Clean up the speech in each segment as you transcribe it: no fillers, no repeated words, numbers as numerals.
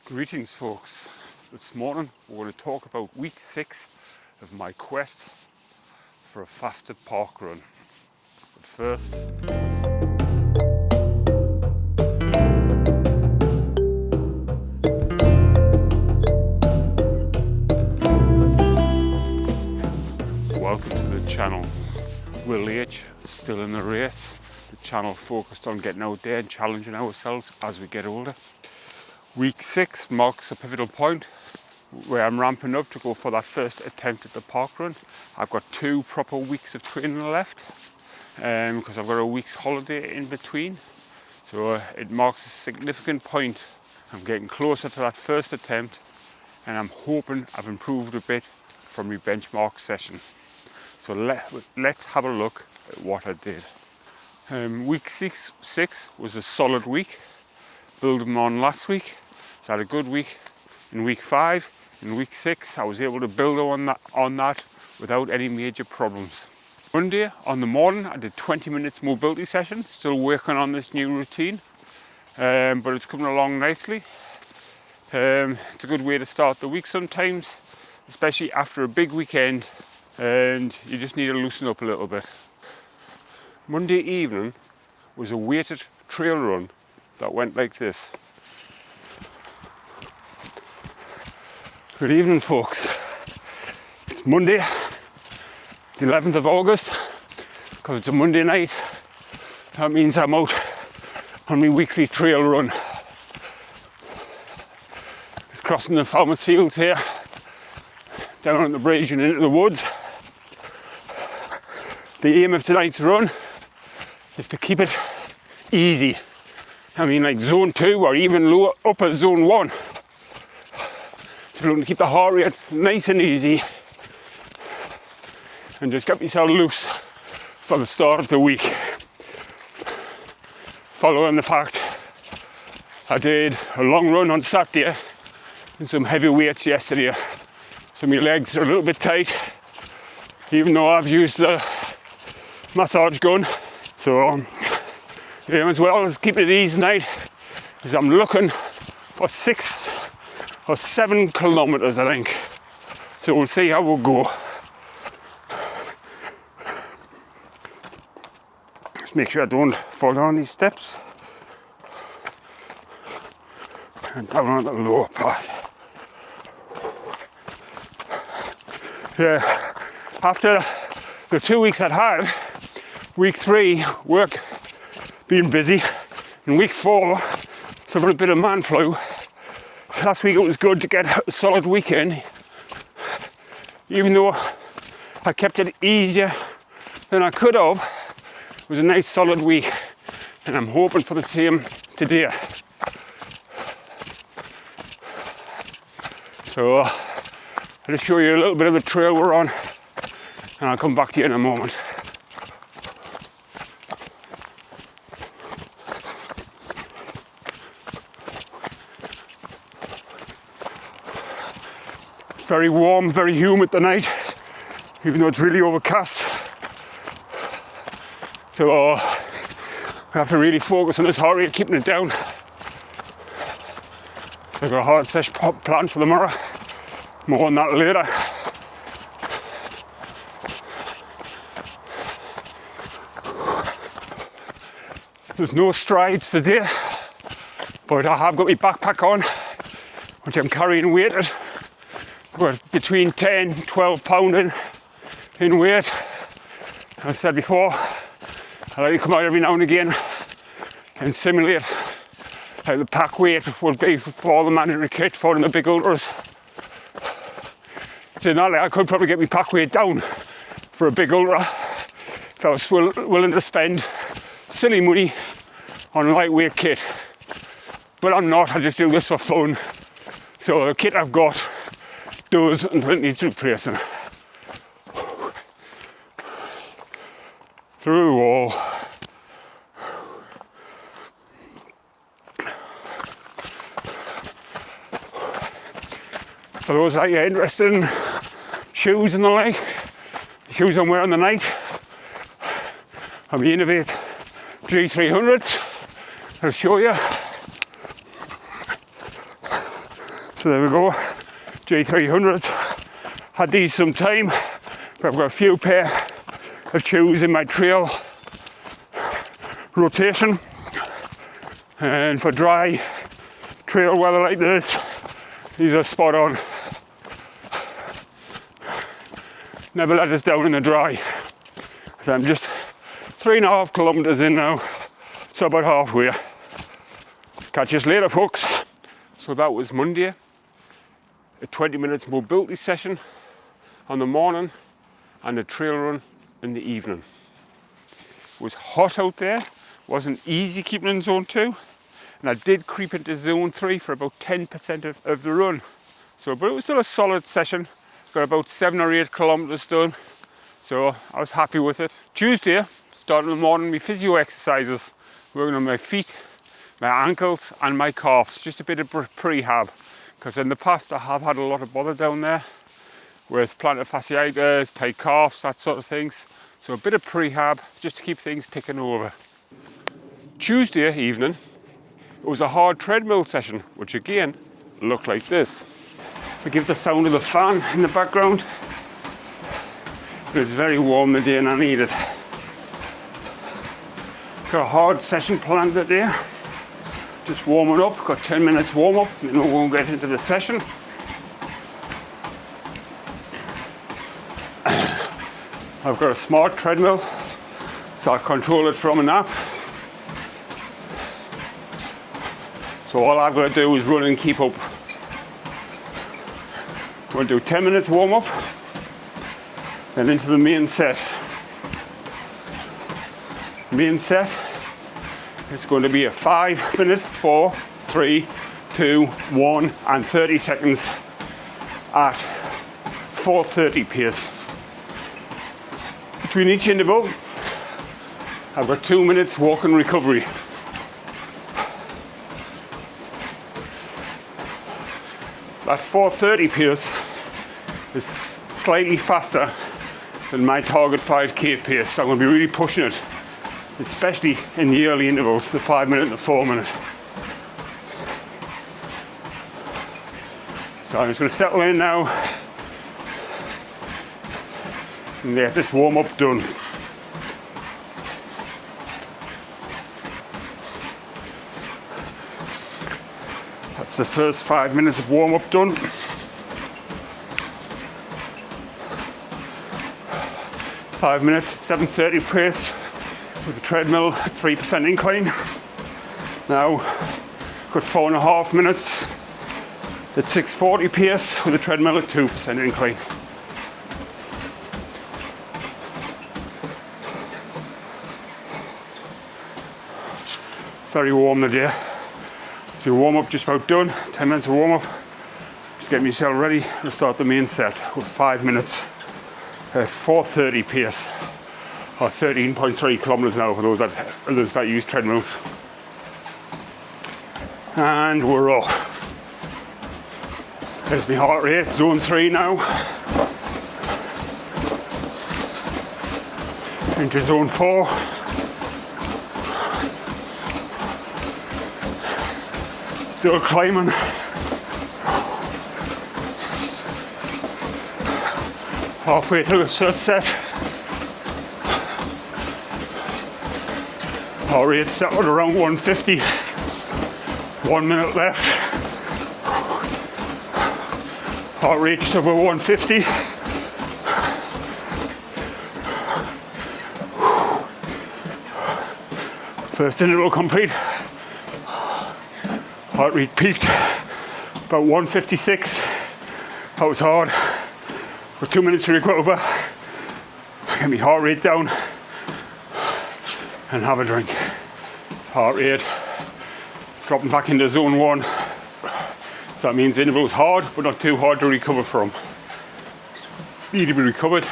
Greetings folks, this morning we're going to talk about week 6 of my quest for a fasted park run. But first, welcome to the channel. Will H, still in the race, the channel focused on getting out there and challenging ourselves as we get older. Week 6 marks a pivotal point where I'm ramping up to go for that first attempt at the park run. I've got 2 proper weeks of training left because I've got a week's holiday in between. So it marks a significant point. I'm getting closer to that first attempt and I'm hoping I've improved a bit from my benchmark session. So let's have a look at what I did. Week 6 was a solid week, building on last week. So I had a good week in week 5. In week 6, I was able to build on that without any major problems. Monday on the morning, I did 20 minutes mobility session, still working on this new routine, but it's coming along nicely. It's a good way to start the week sometimes, especially after a big weekend, and you just need to loosen up a little bit. Monday evening was a weighted trail run that went like this. Good evening folks, it's Monday, the 11th of August, because it's a Monday night. That means I'm out on my weekly trail run. Just crossing the farmers' fields here, down on the bridge and into the woods. The aim of tonight's run is to keep it easy. I mean like zone 2 or even lower upper zone 1. So I'm going to keep the heart rate nice and easy and just get myself loose for the start of the week. Following the fact I did a long run on Saturday and some heavy weights yesterday. So my legs are a little bit tight, even though I've used the massage gun. So the aim as well as keeping it easy tonight is I'm looking for 6 or 7 kilometers, I think. So we'll see how we'll go. Just make sure I don't fall down these steps and down on the lower path. Yeah, after the 2 weeks I'd had, week 3 work being busy, and week 4 suffered a bit of man flu. Last week it was good to get a solid weekend, even though I kept it easier than I could have. It was a nice solid week, and I'm hoping for the same today. So I'll just show you a little bit of the trail we're on, and I'll come back to you in a moment. Very warm, very humid tonight, even though it's really overcast. So I have to really focus on this heart rate, keeping it down. So I've got a hard session planned for tomorrow. More on that later. There's no strides today, but I have got my backpack on, which I'm carrying weighted. We're between 10 and 12 pound in weight. As I said before, I like to come out every now and again and simulate how the pack weight would be for the mandatory kit for the big ultras. So not like I could probably get my pack weight down for a big ultra if I was willing to spend silly money on a lightweight kit. But I'm not, I just do this for fun. So the kit I've got does until it needs replacing. Through the wall. For those that are interested in shoes and the like, the shoes I'm wearing tonight are the Innovate G300s. I'll show you. So there we go, G300s. Had these some time, but I've got a few pair of shoes in my trail rotation. And for dry trail weather like this, these are spot on. Never let us down in the dry. So I'm just 3.5 kilometers in now, so about halfway. Catch us later, folks. So that was Monday, a 20 minutes mobility session on the morning and a trail run in the evening. It was hot out there, wasn't easy keeping in zone 2, and I did creep into zone 3 for about 10% of the run. So, but it was still a solid session. Got about 7 or 8 kilometers done, so I was happy with it. Tuesday, starting in the morning, my physio exercises, working on my feet, my ankles and my calves, just a bit of prehab, because in the past I have had a lot of bother down there with plantar fasciitis, tight calves, that sort of things. So a bit of prehab just to keep things ticking over. Tuesday evening, it was a hard treadmill session, which again looked like this. Forgive the sound of the fan in the background, but it's very warm today and I need it. Got a hard session planned today. Just warming up, got 10 minutes warm up, and then we'll go and get into the session. I've got a smart treadmill, so I control it from an app. So all I've got to do is run and keep up. We're going to do 10 minutes warm up, then into the main set. Main set, it's going to be a 5 minutes, 4, 3, 2, 1, and 30 seconds at 4:30 pace. Between each interval, I've got 2 minutes walk and recovery. That 4:30 pace is slightly faster than my target 5k pace, so I'm going to be really pushing it, especially in the early intervals, the 5 minute and the 4 minute. So I'm just going to settle in now and get this warm up done. That's the first 5 minutes of warm up done. Five minutes, 7:30 pace with the treadmill at 3% incline. Now, got 4.5 minutes at 6:40 pace with the treadmill at 2% incline. Very warm today. So your warm up just about done. 10 minutes of warm up. Just getting yourself ready to start the main set with 5 minutes at 4:30 pace, or 13.3 kilometers an hour for those that use treadmills. And we're off. There's my heart rate, zone 3 now. Into zone 4. Still climbing. Halfway through the first set. Heart rate settled around 150. 1 minute left. Heart rate just over 150. First interval complete. Heart rate peaked about 156. That was hard. For 2 minutes to recover. Get my heart rate down and have a drink. Heart rate dropping back into zone 1. So that means the interval's hard, but not too hard to recover from. Need to be recovered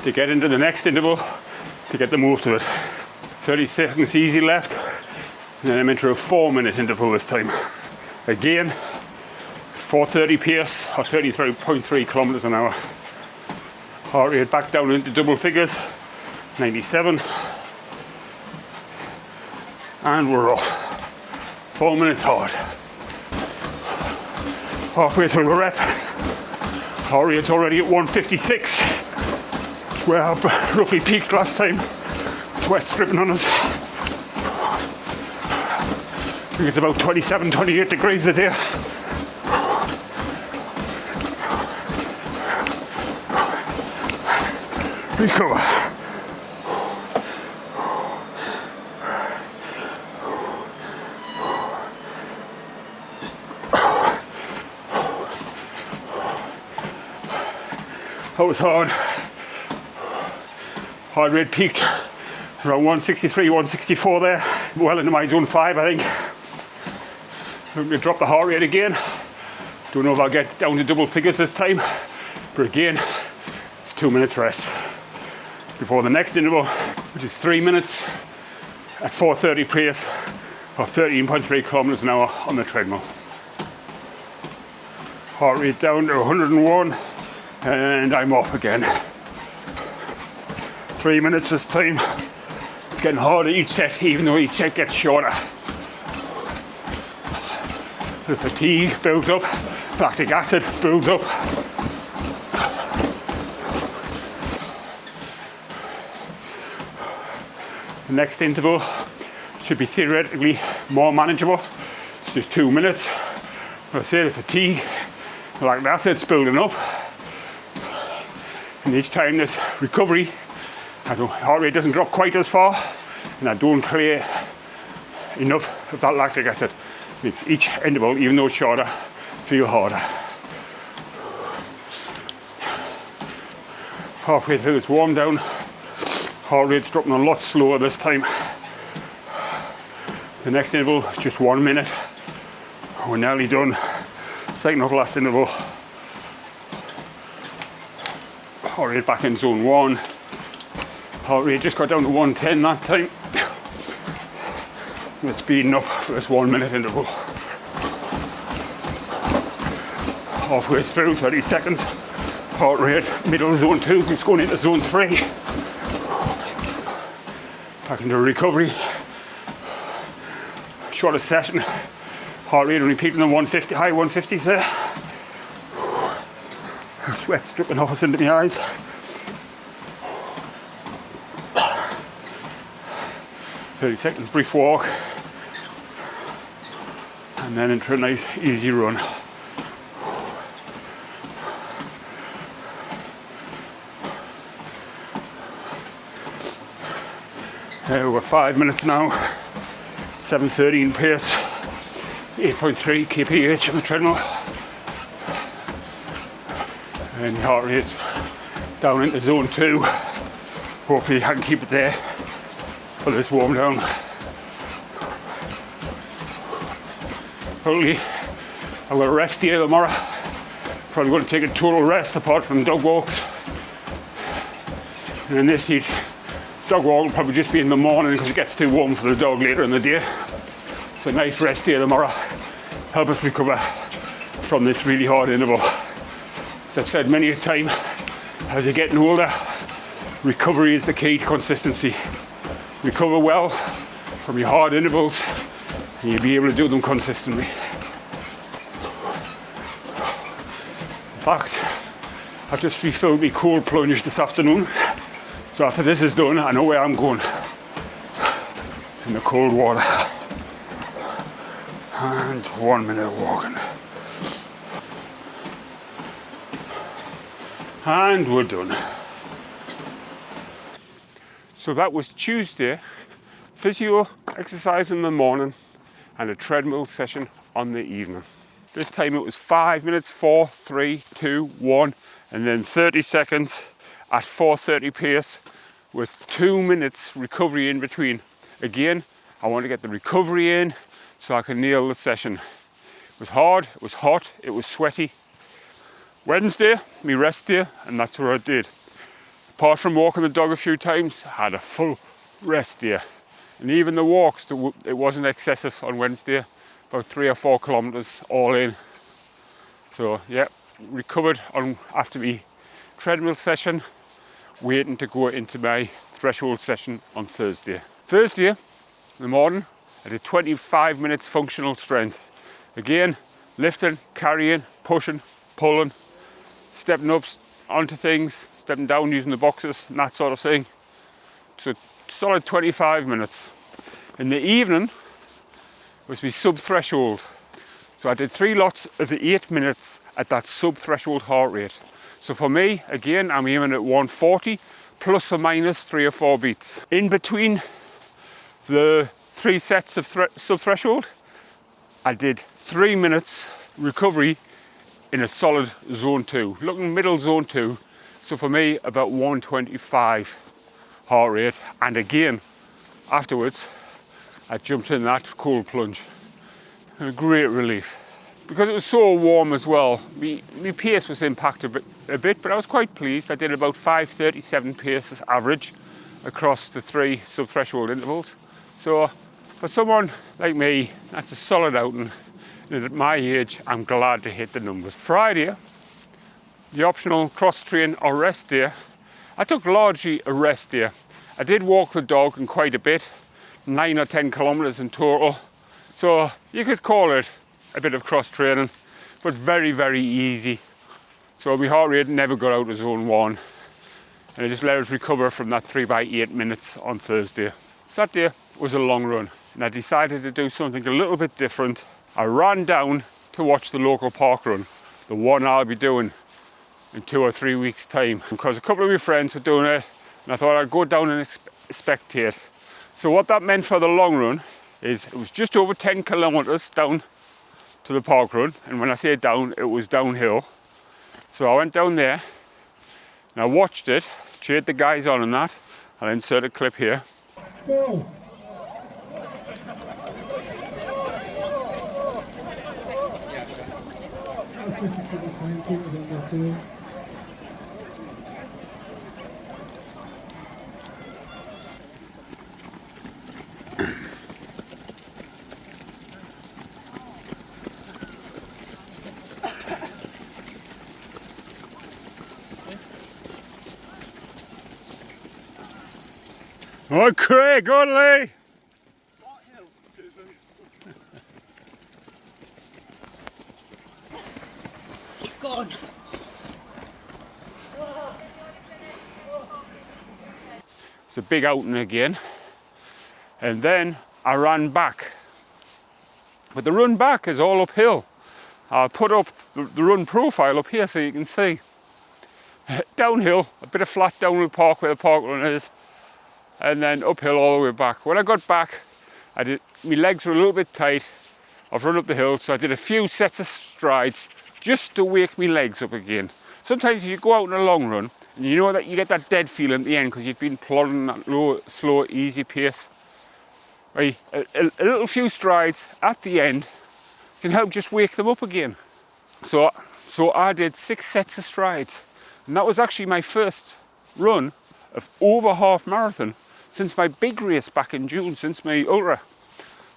to get into the next interval to get the move to it. 30 seconds easy left, and then I'm into a 4 minute interval this time. Again, 4:30 pace or 33.3 kilometers an hour. Heart rate back down into double figures, 97. And we're off. 4 minutes hard. Halfway through the rep, heart rate's already at 156. It's where I roughly peaked last time. Sweat's dripping on us. I think it's about 27, 28 degrees a day. Recover. That was hard. Heart rate peaked around 163, 164 there. Well into my zone 5, I think. I'm going to drop the heart rate again. Don't know if I'll get down to double figures this time. But again, it's 2 minutes rest before the next interval, which is 3 minutes at 4:30 pace, or 13.3 kilometers an hour on the treadmill. Heart rate down to 101, and I'm off again. 3 minutes this time. It's getting harder each set, even though each set gets shorter. The fatigue builds up, lactic acid builds up. The next interval should be theoretically more manageable. It's just 2 minutes. But I say the fatigue, the lactic acid's building up. And each time this recovery, heart rate doesn't drop quite as far, and I don't clear enough of that lactic acid. Makes each interval, even though shorter, feel harder. Halfway through this warm down, heart rate's dropping a lot slower this time. The next interval is just 1 minute. We're nearly done. Second of last interval. Heart rate back in zone 1. Heart rate just got down to 110 that time. We're speeding up for this 1 minute interval. Halfway through, 30 seconds. Heart rate, middle zone 2, it's going into zone 3. Back into recovery. Shorter session. Heart rate only peaking on 150, high 150s there. Sweat's dripping off us into my eyes. "30 seconds brief walk, and then into a nice easy run." We're 5 minutes now, 7:13 pace, 8.3 kph on the treadmill, and the heart rate's down into zone 2. Hopefully I can keep it there for this warm down. Hopefully I've got a rest here tomorrow. Probably going to take a total rest apart from dog walks. And in this heat, dog walk will probably just be in the morning because it gets too warm for the dog later in the day. So a nice rest here tomorrow. Help us recover from this really hard interval. As I've said many a time, as you're getting older, recovery is the key to consistency. Recover well from your hard intervals and you'll be able to do them consistently. In fact, I've just refilled my cold plunge this afternoon. So after this is done, I know where I'm going. In the cold water. And 1 minute of walking. And we're done. So that was Tuesday. Physio exercise in the morning and a treadmill session on the evening. This time it was 5 minutes, 4, 3, 2, 1, and then 30 seconds at 4:30 pace with 2 minutes recovery in between. Again, I want to get the recovery in so I can nail the session. It was hard, it was hot, it was sweaty. Wednesday, my rest day, and that's what I did. Apart from walking the dog a few times, I had a full rest day. And even the walks, it wasn't excessive on Wednesday, about 3 or 4 kilometers all in. So yeah, recovered after my treadmill session, waiting to go into my threshold session on Thursday. Thursday in the morning, I did 25 minutes functional strength. Again, lifting, carrying, pushing, pulling, stepping up onto things, stepping down using the boxes and that sort of thing. So solid 25 minutes. In the evening was my sub-threshold. So I did 3 lots of the 8 minutes at that sub-threshold heart rate. So for me, again, I'm aiming at 140 plus or minus 3 or 4 beats. In between the 3 sets of sub-threshold, I did 3 minutes recovery in a solid zone 2, looking middle zone 2. So for me, about 125 heart rate. And again, afterwards, I jumped in that cold plunge. A great relief. Because it was so warm as well, my pace was impacted a bit, but I was quite pleased. I did about 5:37 pace average across the 3 sub-threshold intervals. So for someone like me, that's a solid outing. And at my age, I'm glad to hit the numbers. Friday, the optional cross-train or rest day, I took largely a rest day. I did walk the dog in quite a bit, 9 or 10 kilometers in total. So you could call it a bit of cross-training, but very, very easy. So my heart rate never got out of zone 1. And I just let us recover from that 3x8 minutes on Thursday. Saturday was a long run, and I decided to do something a little bit different. I ran down to watch the local park run, the one I'll be doing in 2 or 3 weeks' time, because a couple of my friends were doing it, and I thought I'd go down and spectate. So what that meant for the long run is it was just over 10 kilometers down to the park run, and when I say down, it was downhill. So I went down there and I watched it, cheered the guys on and that. I'll insert a clip here. Go. Oh, Craig, go on, Lee! Keep going. It's a big outing again. And then I ran back. But the run back is all uphill. I'll put up the run profile up here so you can see. Downhill, a bit of flat downhill park where the park run is. And then uphill all the way back. When I got back, my legs were a little bit tight. I've run up the hill, so I did a few sets of strides just to wake my legs up again. Sometimes if you go out on a long run, and you know that you get that dead feeling at the end because you've been plodding that low, slow, easy pace. Right? A little few strides at the end can help just wake them up again. So I did 6 sets of strides. And that was actually my first run of over half marathon since my big race back in June, since my ultra.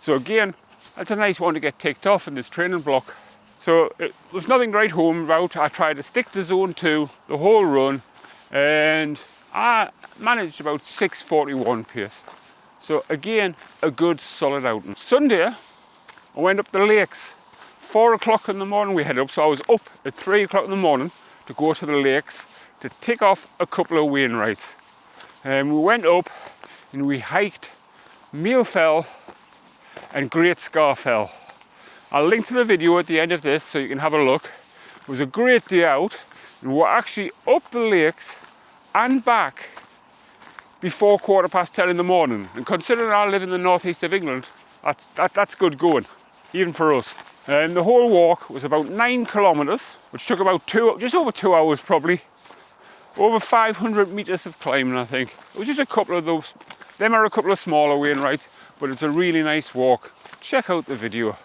So again, that's a nice one to get ticked off in this training block. So it was nothing to write home about. I tried to stick to zone 2 the whole run, and I managed about 6:41 pace. So again, a good solid outing. Sunday, I went up the lakes. 4 o'clock in the morning we headed up, so I was up at 3 o'clock in the morning to go to the lakes to tick off a couple of Wainwrights. And we went up and we hiked Meal Fell and Great Scar Fell. I'll link to the video at the end of this so you can have a look. It was a great day out, and we're actually up the lakes and back before 10:15 in the morning. And considering I live in the northeast of England, that's good going, even for us. And the whole walk was about 9 kilometers, which took about just over 2 hours probably. Over 500 meters of climbing, I think. It was just a couple of those. Them are a couple of smaller Wainwrights, but it's a really nice walk. Check out the video.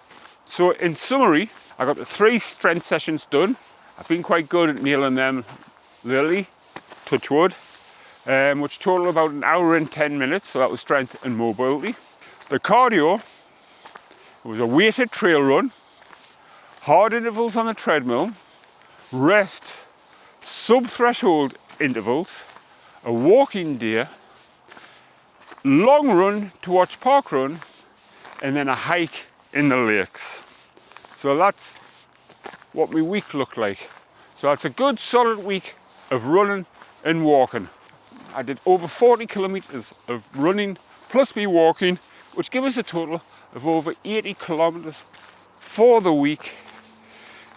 So in summary, I got the 3 strength sessions done. I've been quite good at nailing them lately, touch wood, which total about 1 hour and 10 minutes. So that was strength and mobility. The cardio was a weighted trail run, hard intervals on the treadmill, rest, sub-threshold intervals, a walking day, long run to watch Parkrun, and then a hike in the lakes. So that's what my week looked like. So it's a good solid week of running and walking. I did over 40 kilometers of running plus me walking, which gives us a total of over 80 kilometers for the week,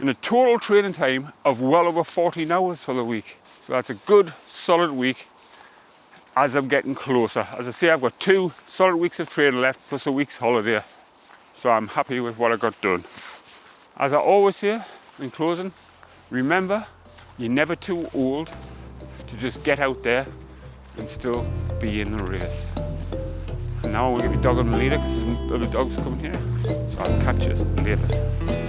in a total training time of well over 14 hours for the week. So that's a good solid week as I'm getting closer. As I say, I've got 2 solid weeks of training left plus a week's holiday. So I'm happy with what I got done. As I always say in closing, remember, you're never too old to just get out there and still be in the race. And now I'm going to give my dog on the leader because there's other dogs coming here. So I'll catch you later.